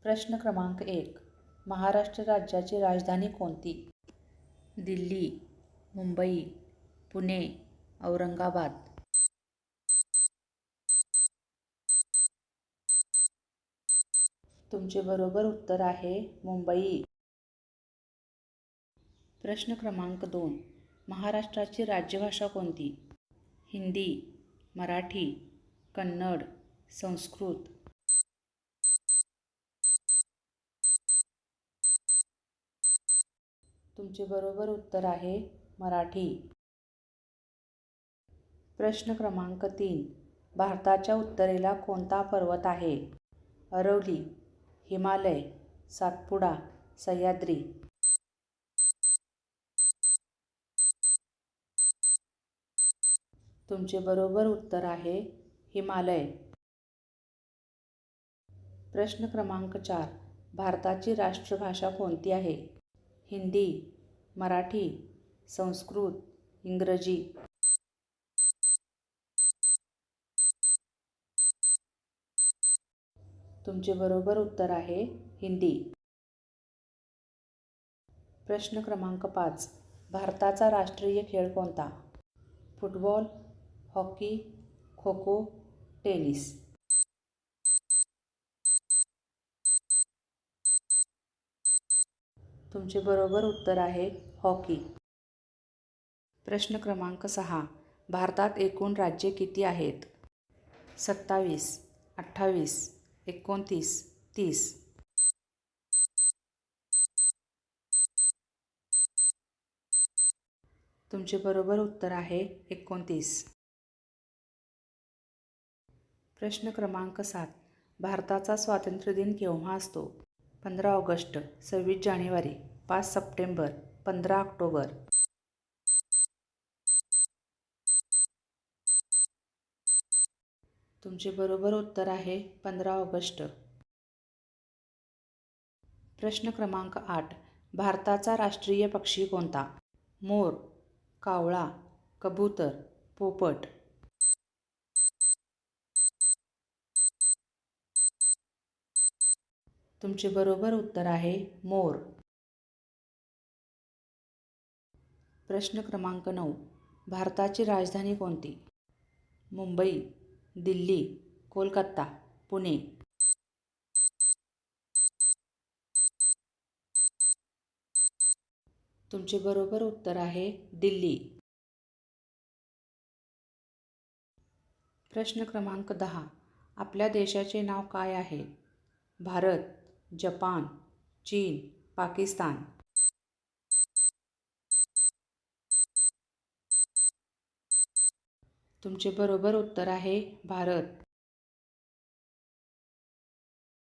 प्रश्न क्रमांक 1. महाराष्ट्र राज्याची राजधानी कोणती? दिल्ली, मुंबई, पुणे, औरंगाबाद. तुमचे बरोबर उत्तर आहे मुंबई. प्रश्न क्रमांक 2. महाराष्ट्राची राज्यभाषा कोणती? हिंदी, मराठी, कन्नड, संस्कृत. तुमचे बरोबर उत्तर आहे मराठी. प्रश्न क्रमांक 3. भारताच्या उत्तरेला कोणता पर्वत आहे? अरवली, हिमालय, सातपुडा, सह्याद्री. तुमचे बरोबर उत्तर आहे हिमालय. प्रश्न क्रमांक 4. भारताची राष्ट्रभाषा कोणती आहे? हिंदी, मराठी, संस्कृत, इंग्रजी. तुमचे बरोबर उत्तर आहे हिंदी. प्रश्न क्रमांक 5. भारताचा राष्ट्रीय खेळ कोणता? Football, hockey, kho kho, tennis. तुमचे बरोबर उत्तर आहे हॉकी. प्रश्न क्रमांक 6. भारतात एकूण राज्ये किती आहेत? 27, 28, 29, 30. तुमचे बरोबर उत्तर आहे 29. प्रश्न क्रमांक 7. भारताचा स्वातंत्र्य दिन केव्हा असतो? 15 ऑगस्ट, 26 जानेवारी, 5 सप्टेंबर, 15 ऑक्टोबर. तुमचे बरोबर उत्तर आहे 15 ऑगस्ट. प्रश्न क्रमांक 8. भारताचा राष्ट्रीय पक्षी कोणता? मोर, कावळा, कबूतर, पोपट. तुमचे बरोबर उत्तर आहे मोर. प्रश्न क्रमांक 9. भारताची राजधानी कोणती? मुंबई, दिल्ली, कोलकाता, पुणे. तुमचे बरोबर उत्तर आहे दिल्ली. प्रश्न क्रमांक 10. आपल्या देशाचे नाव काय आहे? भारत, जपान, चीन, पाकिस्तान. तुमचे बरोबर उत्तर आहे भारत.